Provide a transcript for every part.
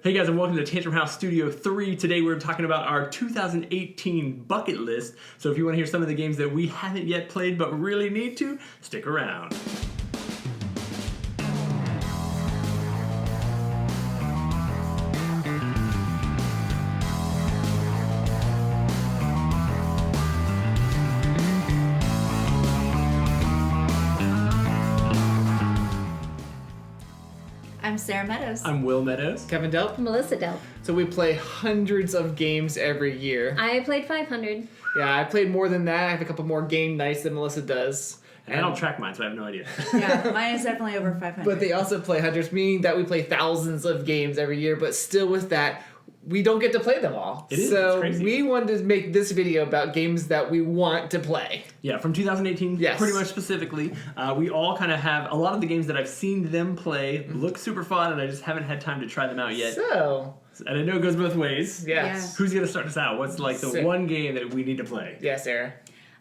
Hey guys, and welcome to Tantrum House Studio 3. Today we're talking about our 2018 bucket list. So if you want to hear some of the games that we haven't yet played but really need to, stick around. I'm Sara Meadows. I'm Will Meadows. Kevin Delp. Melissa Delp. So we play hundreds of games every year. I played 500. Yeah, I played more than that. I have a couple more game nights than Melissa does. And I don't track mine, so I have no idea. Yeah, mine is definitely over 500. But they also play hundreds, meaning that we play thousands of games every year. But still with that, we don't get to play them all. It is, so it's crazy. we wanted to make this video about games that we want to play. Yeah, from 2018, Yes. pretty much specifically. We all kind of have, a lot of the games that I've seen them play look super fun, and I just haven't had time to try them out yet. So, And I know it goes both ways. yes. Who's going to start us out? What's like the Sarah. one game that we need to play? Yeah, Sarah.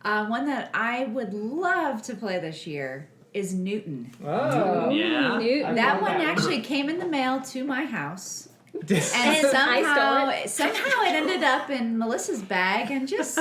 One that I would love to play this year is Newton. Oh. Yeah. Newton. That one actually came in the mail to my house. And I somehow it ended up in Melissa's bag and just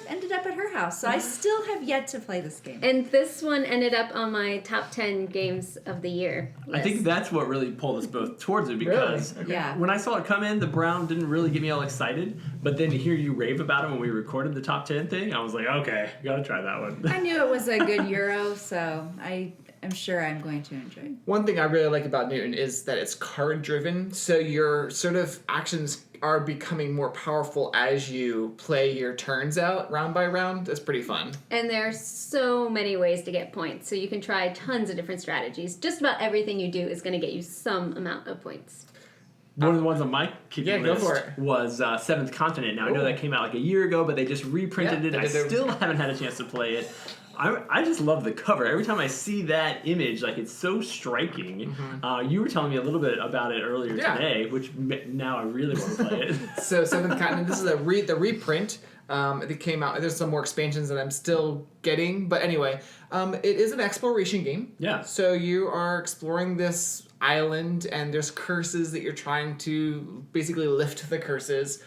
ended up at her house. So I still have yet to play this game. And this one ended up on my top 10 games of the year list. I think that's what really pulled us both towards it because Really? Okay. Yeah. when I saw it come in, the brown didn't really get me all excited. But then to hear you rave about it when we recorded the top 10 thing, I was like, okay, gotta try that one. I knew it was a good Euro, so I'm sure I'm going to enjoy it. One thing I really like about Newton is that it's card driven, so your sort of actions are becoming more powerful as you play your turns out round by round. That's pretty fun. And there are so many ways to get points, so you can try tons of different strategies. Just about everything you do is going to get you some amount of points. One of the ones on my keeping Yeah, go list for it. was Seventh Continent. Now, I know Ooh. that came out like a year ago, but they just reprinted Yeah, it. they I did it. still haven't had a chance to play it. I just love the cover. Every time I see that image, like it's so striking. You were telling me a little bit about it earlier Yeah. today, which now I really want to play it. So Seventh Continent, this is the reprint. It came out. There's some more expansions that I'm still getting, but anyway, it is an exploration game. Yeah. So you are exploring this island, and there's curses that you're trying to basically lift the curses.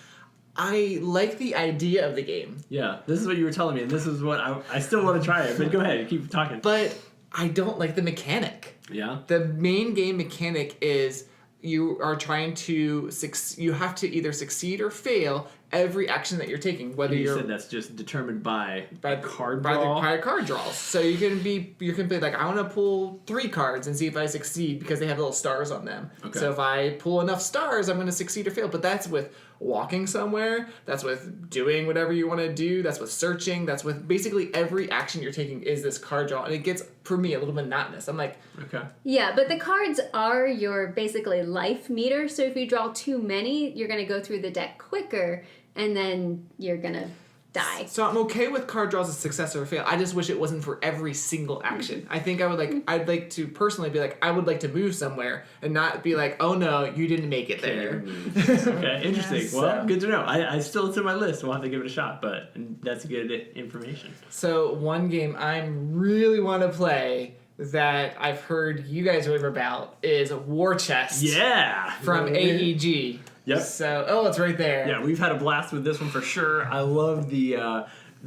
I like the idea of the game, Yeah, this is what you were telling me, and this is what I still want to try it. But go ahead, keep talking. but I don't like the mechanic. Yeah. The main game mechanic is you are trying to you have to either succeed or fail every action that you're taking, whether You you're said that's just determined by card by draw. the card draws. So you can play like, I want to pull 3 cards and see if I succeed because they have little stars on them. Okay. So if I pull enough stars, I'm going to succeed or fail. But that's with walking somewhere. That's with doing whatever you want to do. That's with searching. That's with basically every action you're taking is this card draw, and it gets for me a little monotonous. I'm like, Okay. Yeah, but the cards are your basically life meter, so if you draw too many, you're going to go through the deck quicker, and then you're going to die. so I'm okay with card draws as success or fail. I just wish it wasn't for every single action. I think I'd like to personally be like, I would like to move somewhere and not be like, oh no, you didn't make it there. Okay, interesting. Yes. Well, good to know. I still, it's in my list. We'll have to give it a shot, but that's good information. So one game I really want to play that I've heard you guys rave about is War Chest. Yeah. From AEG. Yep. So, it's right there. Yeah, we've had a blast with this one for sure. I love the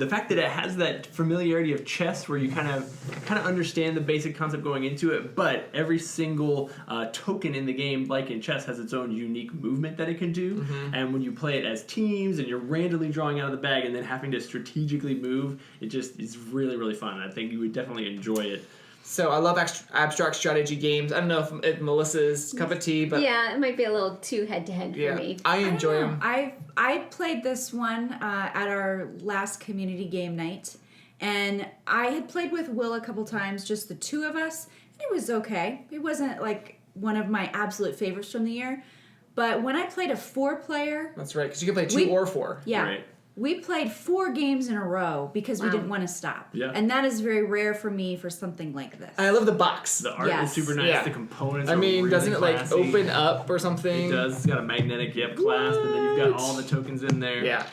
fact that it has that familiarity of chess, where you kind of understand the basic concept going into it, but every single token in the game, like in chess, has its own unique movement that it can do. And when you play it as teams and you're randomly drawing out of the bag and then having to strategically move, it just is really, really fun. I think you would definitely enjoy it. So I love abstract strategy games. I don't know if Melissa's cup of tea, but Yeah, it might be a little too head-to-head yeah, for me. I enjoy them. I played this one at our last community game night, and I had played with Will a couple times, just the two of us. It was okay. It wasn't like one of my absolute favorites from the year, but when I played a 4-player, That's right, because you can play 2 or 4. yeah. Right. We played 4 games in a row because we Wow. didn't want to stop. Yeah. And that is very rare for me for something like this. And I love the box. The art Yes. is super nice. Yeah. The components I are mean, really doesn't it like classy. open up or something? It does. It's got a magnetic clasp, and then you've got all the tokens in there. Yeah,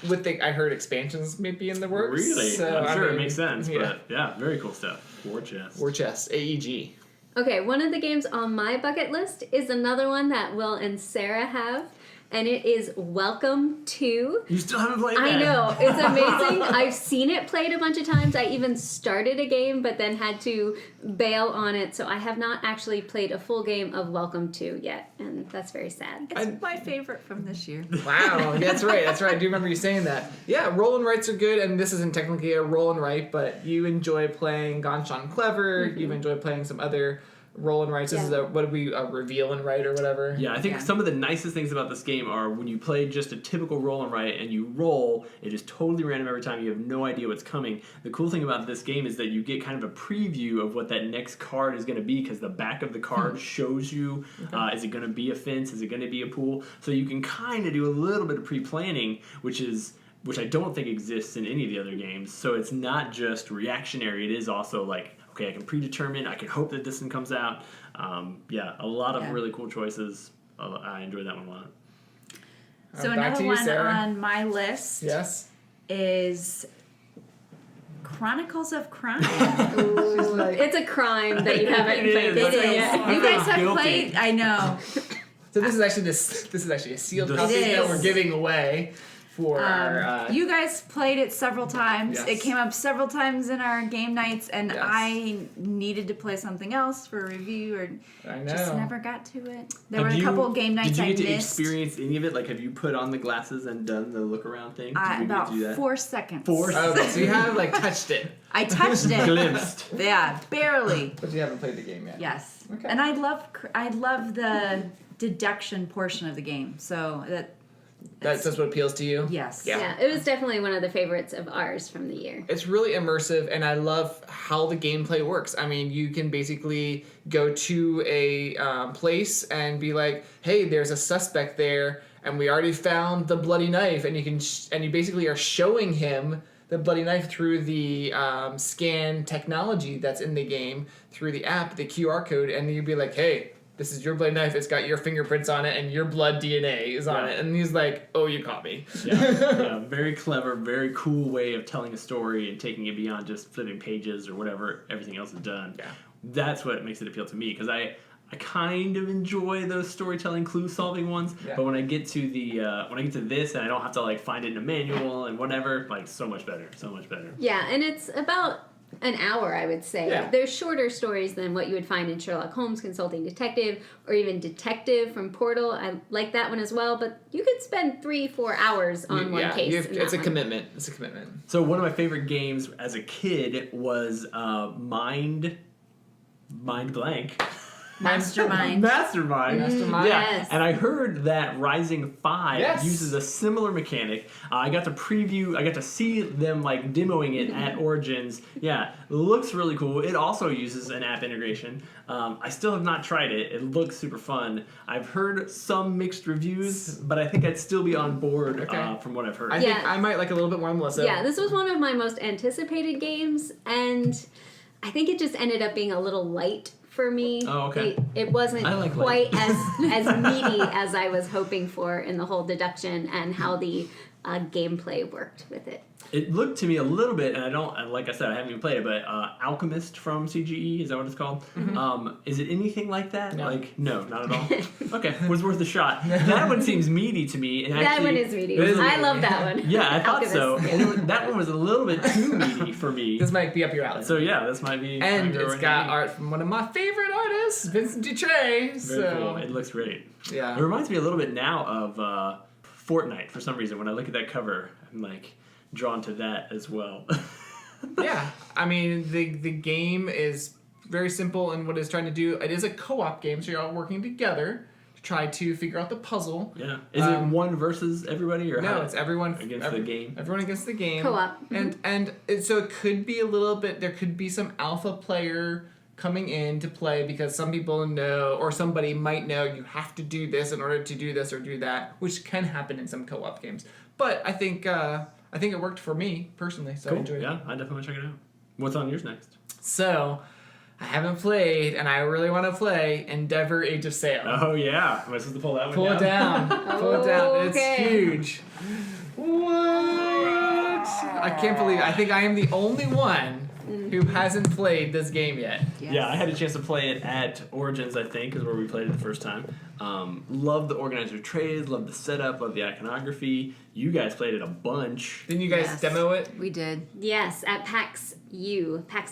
I heard expansions may be in the works. Really? So, I'm I sure it mean, makes sense, yeah. but yeah, very cool stuff. War Chest. War Chest, AEG. Okay, one of the games on my bucket list is another one that Will and Sarah have, and it is Welcome to. You still haven't played that? I know, it's amazing. I've seen it played a bunch of times. I even started a game, but then had to bail on it, so I have not actually played a full game of Welcome to yet, and that's very sad. It's my favorite from this year. Wow, that's right. I do remember you saying that. Yeah, roll and writes are good, and this isn't technically a roll and write, but you enjoy playing Gone Clever. You enjoy playing some other roll and writes. This is a reveal and write or whatever. Yeah, I think some of the nicest things about this game are when you play just a typical roll and write and you roll, it is totally random every time. You have no idea what's coming. The cool thing about this game is that you get kind of a preview of what that next card is going to be because the back of the card shows you, is it going to be a fence? Is it going to be a pool? So you can kind of do a little bit of pre-planning, which I don't think exists in any of the other games. So it's not just reactionary. It is also like, okay, I can predetermine. I can hope that this one comes out. A lot of really cool choices. I enjoyed that one a lot. So Back to another you, one Sarah. on my list is Chronicles of Crime. It's a crime that you haven't played is. this It one is. yet. You guys have Guilty. played. I know. So this is actually a sealed It copy that is. we're giving away for our. You guys played it several times. Yes. It came up several times in our game nights, and Yes. I needed to play something else for a review, or I just know. never got to it. There were Have a you- couple of game nights Did you I get to missed. experience any of it? Like, have you put on the glasses and done the look around thing? Did you get About to do that? 4 seconds. Okay, so you have touched it, I touched it. Glimpsed. Yeah, barely. but you haven't played the game yet. Yes. Okay. And I love the deduction portion of the game. So That's what appeals to you. yes. Yeah. Yeah, it was definitely one of the favorites of ours from the year. It's really immersive, and I love how the gameplay works. I mean, you can basically go to a place and be like, "Hey, there's a suspect there, and we already found the bloody knife," and you can and you basically are showing him the bloody knife through the scan technology that's in the game through the app, the QR code, and you'd be like, "Hey, this is your bloody knife. It's got your fingerprints on it, and your blood DNA is on Yeah. it." And he's like, "Oh, you caught me." Yeah, very clever, very cool way of telling a story and taking it beyond just flipping pages or whatever everything else is done. Yeah. That's what makes it appeal to me because I kind of enjoy those storytelling clue solving ones, Yeah. but when I get to this and I don't have to find it in a manual and whatever, so much better. Yeah, and it's about an hour, I would say. Yeah. They're shorter stories than what you would find in Sherlock Holmes Consulting Detective or even Detective from Portal. I like that one as well, but you could spend 3-4 hours on one case. in It's that a one. commitment. It's a commitment. So one of my favorite games as a kid was Mind Blank. Mastermind. Mastermind. Mastermind. Yeah, Yes. and I heard that Rising 5 Yes. uses a similar mechanic. I got to see them demoing it at Origins. Yeah, looks really cool. It also uses an app integration. I still have not tried it. It looks super fun. I've heard some mixed reviews, but I think I'd still be on board Okay. from what I've heard. I think I might like a little bit more Melissa. Yeah, this was one of my most anticipated games, and I think it just ended up being a little light for me. Oh, okay. It wasn't I like quite as meaty as I was hoping for in the whole deduction and how the gameplay worked with it. It looked to me a little bit, and like I said, I haven't even played it, but Alchemist from CGE, is that what it's called? Is it anything like that? No. No, not at all. Okay, was worth a shot. That one seems meaty to me. And That actually, one is meaty. it is- I love that one. Yeah, I thought so. Alchemist. And that one was a little bit too meaty for me. This might be up your alley. So yeah, this might be. And might go it's right got now. art from one of my favorite artists, Vincent Dutray. Very cool. It looks great. Yeah. It reminds me a little bit now of Fortnite for some reason. When I look at that cover, I'm drawn to that as well. Yeah, I mean the game is very simple in what it's trying to do. It is a co-op game, so you're all working together to try to figure out the puzzle. Yeah. Is it one versus everybody or No, how? it's everyone Against the game? Everyone against the game. Co-op. So it could be a little bit. There could be some alpha player coming in to play because some people know or somebody might know you have to do this in order to do this or do that, which can happen in some co-op games. But I think it worked for me personally, so I enjoyed it. Yeah, I definitely want to check it out. What's on yours next? So, I haven't played, and I really want to play Endeavor Age of Sail. Oh yeah, am I supposed to pull that one Pull down? it down. Pull it down. It's Okay. huge. What? I can't believe I think I am the only one who hasn't played this game yet. Yes. Yeah, I had a chance to play it at Origins, I think, is where we played it the first time. Love the organizer trades, love the setup, love the iconography. You guys played it a bunch. Didn't you guys Yes. demo it? We did. Yes, at PAX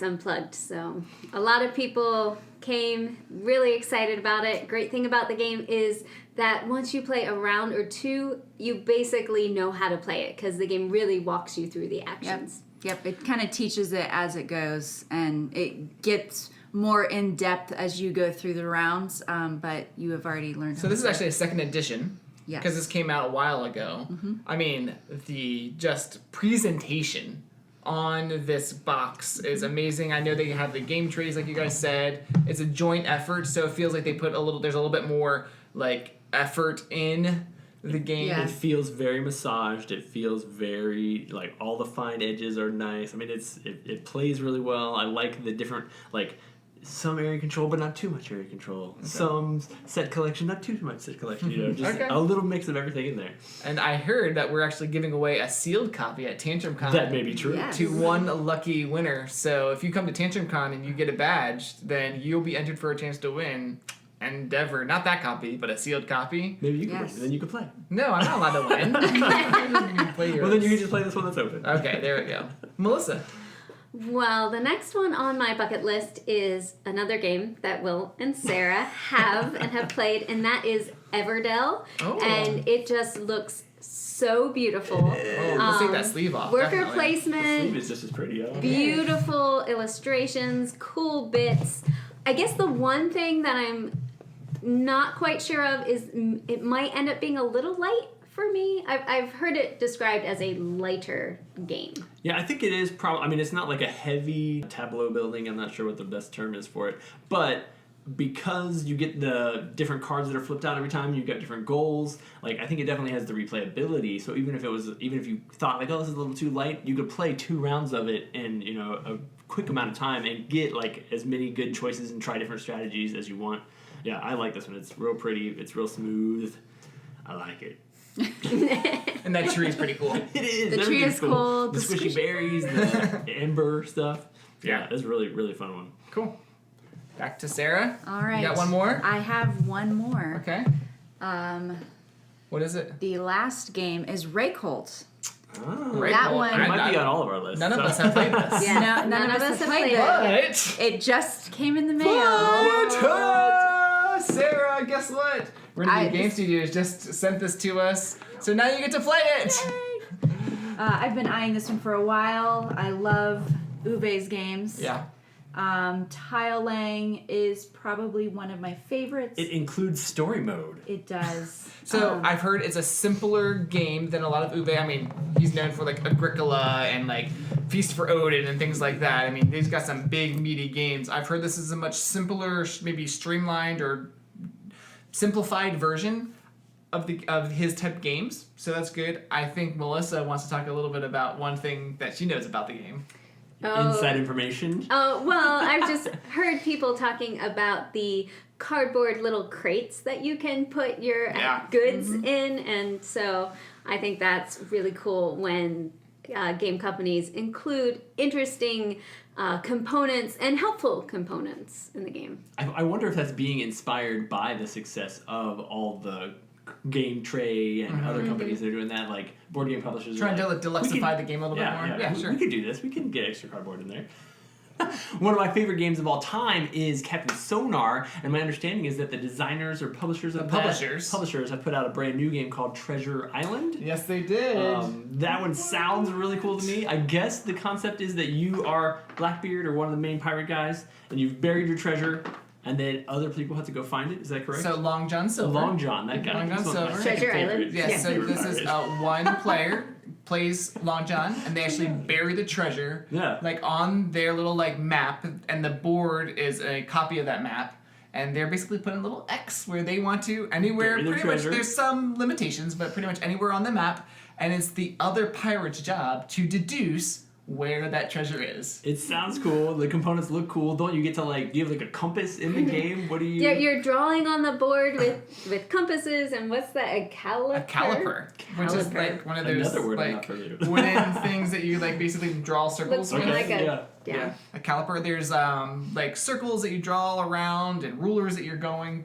Unplugged. So a lot of people came really excited about it. Great thing about the game is that once you play a round or two, you basically know how to play it because the game really walks you through the actions. Yep. It kind of teaches it as it goes, and it gets more in depth as you go through the rounds. But you have already learned. So how this to is play. actually a second edition. Yes. Because this came out a while ago. I mean, the just presentation on this box is amazing. I know they have the game trays, like you guys said. It's a joint effort, so it feels like they put there's a little bit more like effort in the game. Yeah. It feels very massaged. It feels very like all the fine edges are nice. I mean, it plays really well. I like the different like some area control, but not too much area control. Okay. Some set collection, not too much set collection. You know, just Okay. a little mix of everything in there. And I heard that we're actually giving away a sealed copy at TantrumCon. That may be true. Yes. To one lucky winner. So if you come to TantrumCon and you get a badge, then you'll be entered for a chance to win Endeavor. Not that copy, but a sealed copy. Maybe you can Yes. win, and then you can play. No, I'm not allowed to win. Play Well, then yours. you can just play this one that's open. Okay, there we go. Melissa. Well, the next one on my bucket list is another game that Will and Sarah have and have played, and that is Everdell. Oh. And it just looks so beautiful. Oh, let's take that sleeve off. Worker definitely. The placement, sleeve is just as pretty. Oh. beautiful illustrations, cool bits. I guess the one thing that I'm not quite sure of is it might end up being a little light for me. I've heard it described as a lighter game. Yeah, I think it is probably. I mean, it's not like a heavy tableau building. I'm not sure what the best term is for it, but because you get the different cards that are flipped out every time, you've got different goals. Like I think it definitely has the replayability. So even if you thought like, oh, this is a little too light, you could play 2 rounds of it in a quick amount of time and get like as many good choices and try different strategies as you want. Yeah, I like this one. It's real pretty. It's real smooth. I like it. And that tree is pretty cool. It is. The tree Everything's is cool. The The squishy squishy berries, the ember stuff. Yeah. Yeah, it's a really, really fun one. Cool. Back to Sarah. All right. You got one more? I have one more. Okay. What is it? The last game is Reykholt. Oh. Right, That cool. one- It might be on all of our lists. None of so. us have played this. Yeah, No, none of us have played it. But It just came in the mail. But, Sarah, guess what? Renegade Game I- Studios just sent this to us, so now you get to play it. I've been eyeing this one for a while. I love Uwe's games. Yeah. Tile laying is probably one of my favorites. It includes story mode. It does. So I've heard it's a simpler game than a lot of Uwe. I mean, he's known for like Agricola and like Feast for Odin and things like that. I mean, he's got some big meaty games. I've heard this is a much simpler, maybe streamlined or simplified version of his type of games. So that's good. I think Melissa wants to talk a little bit about one thing that she knows about the game. Oh. Inside information. Oh, well, I've just heard people talking about the cardboard little crates that you can put your Yeah. goods in, and so I think that's really cool when game companies include interesting components and helpful components in the game. I wonder if that's being inspired by the success of all the game tray and other companies that are doing that, like board game publishers. are Trying to like, deluxify the game a little bit more. Yeah, sure. We could do this. We can get extra cardboard in there. One of my favorite games of all time is Captain Sonar, and my understanding is that the designers or publishers of publishers have put out a brand new game called Treasure Island. Yes, they did. That one sounds really cool to me. I guess the concept is that you are Blackbeard or one of the main pirate guys, and you've buried your treasure, and then other people have to go find it. Is that correct? So Long John Silver. Long John, that guy. Long John He's one of my Silver. second Treasure favorite- Island. Yes, so favorite this is pirates. one player plays Long John, and they actually bury the treasure, Yeah. like on their little like map, and the board is a copy of that map, and they're basically putting a little X where they want to anywhere. Bury their Pretty much, treasure. there's some limitations, but pretty much anywhere on the map, and it's the other pirate's job to deduce where that treasure is. It sounds cool. The components look cool. Don't you get to like? Do you have like a compass in the game? What do you? You're drawing on the board with compasses, and what's that? A caliper? A caliper, which is like one of those Another word I'm not like familiar with. wooden things that you like basically draw circles Looks with. like a yeah. Yeah. A caliper. There's like circles that you draw around and rulers that you're going,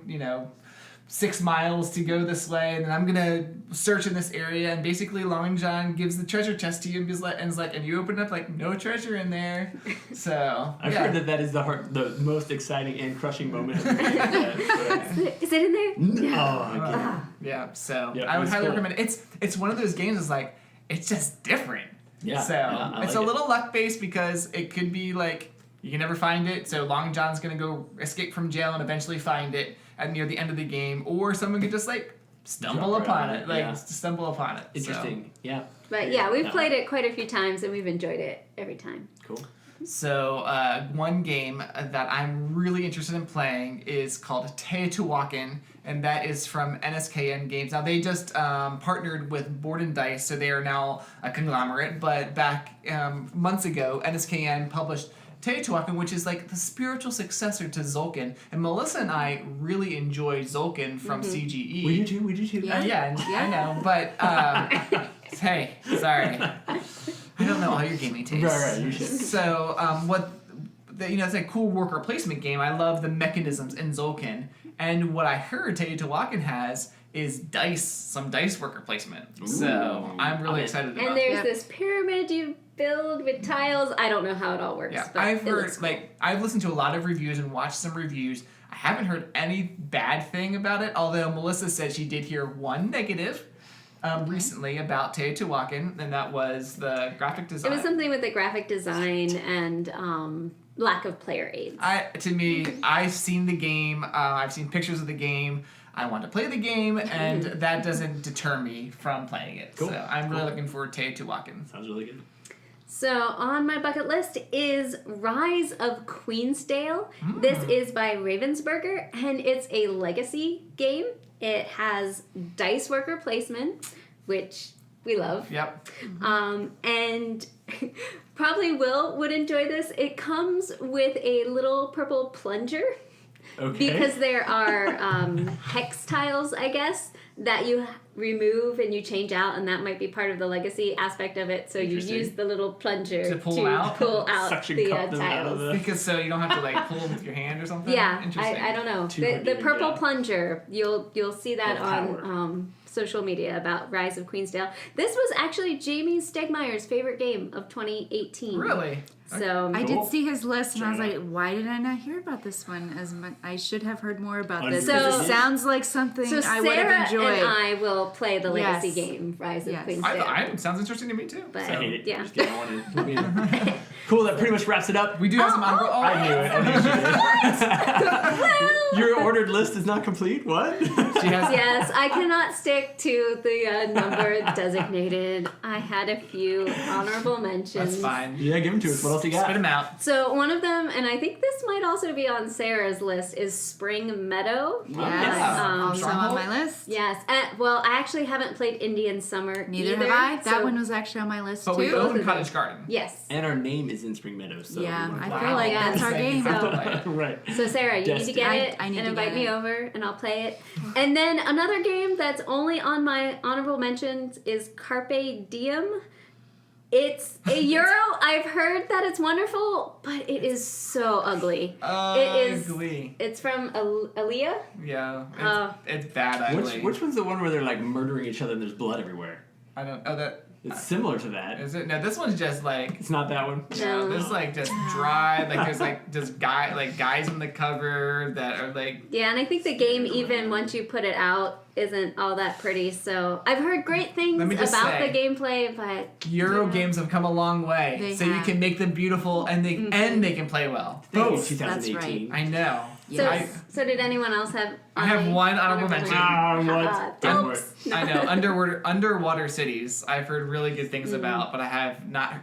6 miles to go this way, and then I'm gonna search in this area, and basically Long John gives the treasure chest to you and is like, and you open it up like no treasure in there. So I've heard that is the most exciting and crushing moment of the game. Is it in there? No. Yeah, so Yeah, I would it's highly cool. recommend it. It's one of those games that's like, it's just different. Yeah, So yeah, I it's like a it. little luck based because it could be like you can never find it, so Long John's gonna go escape from jail and eventually find it at near the end of the game, or someone could just like stumble Drop right upon on it, it, like yeah. stumble upon it. Interesting. Yeah. But yeah, we've Yeah. played it quite a few times and we've enjoyed it every time. Cool. So one game that I'm really interested in playing is called Teotihuacan, and that is from NSKN Games. Now they just partnered with Board and Dice, so they are now a conglomerate. But back months ago, NSKN published Teotihuacan, which is like the spiritual successor to Tzolk'in. And Melissa and I really enjoy Tzolk'in from CGE. We do too. Yeah, I know, but hey, sorry. I don't know all your gaming tastes. Right, you should. So, it's a cool worker placement game. I love the mechanisms in Tzolk'in. And what I heard Teotihuacan has is some dice worker placement. So, I'm really excited about And there's Yep. this pyramid you build with tiles. I don't know how it all works. Yeah, but I've it heard, looks cool. I've listened to a lot of reviews and watched some reviews. I haven't heard any bad thing about it, although Melissa said she did hear one negative recently about Teotihuacan, and that was the graphic It design. was something with the graphic design and lack of player aids. I've seen the game. I've seen pictures of the game. I want to play the game, and that doesn't deter me from playing it. Cool. So I'm really looking forward to Teotihuacan. Sounds really good. So on my bucket list is Rise of Queensdale. This is by Ravensburger, and it's a legacy game. It has dice worker placement, which we love. Yep. And probably Will would enjoy this. It comes with a little purple plunger. Okay. Because there are hex tiles, I guess, that you remove and you change out, and that might be part of the legacy aspect of it. So you Interesting. use the little plunger To pull out? pull out Suction the cup them out of tiles. the- Because so you don't have to like pull them with your hand or something. Yeah, Interesting. I don't know. Too The forgiving, purple yeah. plunger, you'll see that Of power. on social media about Rise of Queensdale. This was actually Jamie Stegmeyer's favorite game of 2018. Really? So I Cool. did see his list, and I was Check it like, "Why did I not hear about this one? I should have heard more about this. So- Because it sounds like something So I would have Sarah enjoyed." and I will play the legacy Yes. game, Rise of Yes. Queensdale. It sounds interesting to me too. But- I So. hate it. Yeah. Just kidding. I wanted to be in. Cool. That pretty much wraps it up. We do have some honorable. I knew it. I knew you did. Your ordered list is not complete. What? She has. Yes, I cannot stick to the number designated. I had a few honorable mentions. That's fine. Yeah, give them to us. What else you got? Spit them out. So one of them, and I think this might also be on Sarah's list, is Spring Meadow. Yes, Yeah. also on my list. Yes. Well, I actually haven't played Indian Summer Neither either. have I. That so- one was actually on my list But too. we Both own of Cottage Garden. Yes. And our name is in Spring Meadows. So Yeah, we I want- feel like Wow. that's our Yes. game. So- right. So Sarah, you need to Destined. get it I need and to invite get me it. over, and I'll play it. And then another game that's only on my honorable mentions is Carpe Diem. It's a Euro. I've heard that it's wonderful, but it is so ugly. It is. Ugly. It's from Aaliyah. Yeah. Oh. It's bad ugly. Which one's the one where they're like murdering each other and there's blood everywhere? I don't. Oh, that. It's similar to that. Is it? No, this one's just like. It's not that one. No, No. this is like just dry. Like there's like just guys on the cover that are like. Yeah, and I think the game, even once you put it out, isn't all that pretty. So I've heard great things Let me about just say- the gameplay, but Euro games have come a long way, They so you have. can make them beautiful and they can play well. Thank you, Both. 2018. I know. so Yes. so did anyone else have? I have any one honorable mention. Ah, what? Don't. Go for it. I know underwater cities. I've heard really good things about, but I have not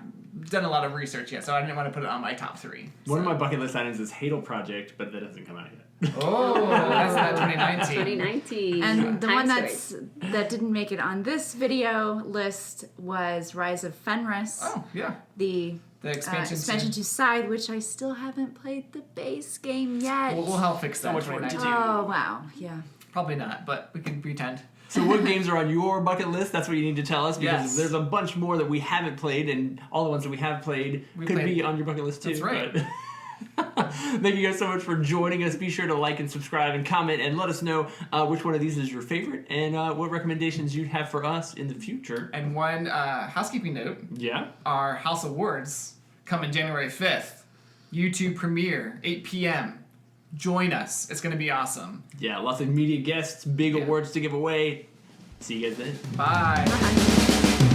done a lot of research yet, so I didn't want to put it on my top 3. One of my bucket list items is Hadal Project, but that hasn't come out yet. Oh, that's not 2019. 2019. And the Time one stories. that didn't make it on this video list was Rise of Fenris, Oh yeah, the the expansion. expansion to Side, which I still haven't played the base game yet. We'll help fix that. So much work to 2019. Oh wow, yeah. Probably not, but we can pretend. So what games are on your bucket list? That's what you need to tell us, because Yes. there's a bunch more that we haven't played, and all the ones that we have played could be on your bucket list too. That's right. But thank you guys so much for joining us. Be sure to like and subscribe and comment and let us know which one of these is your favorite and what recommendations you'd have for us in the future. And one housekeeping note. Yeah. Our House Awards coming January 5th. YouTube premiere, 8 p.m. Join us. It's going to be awesome. Yeah, lots of media guests, big Yeah. awards to give away. See you guys then. Bye. Bye.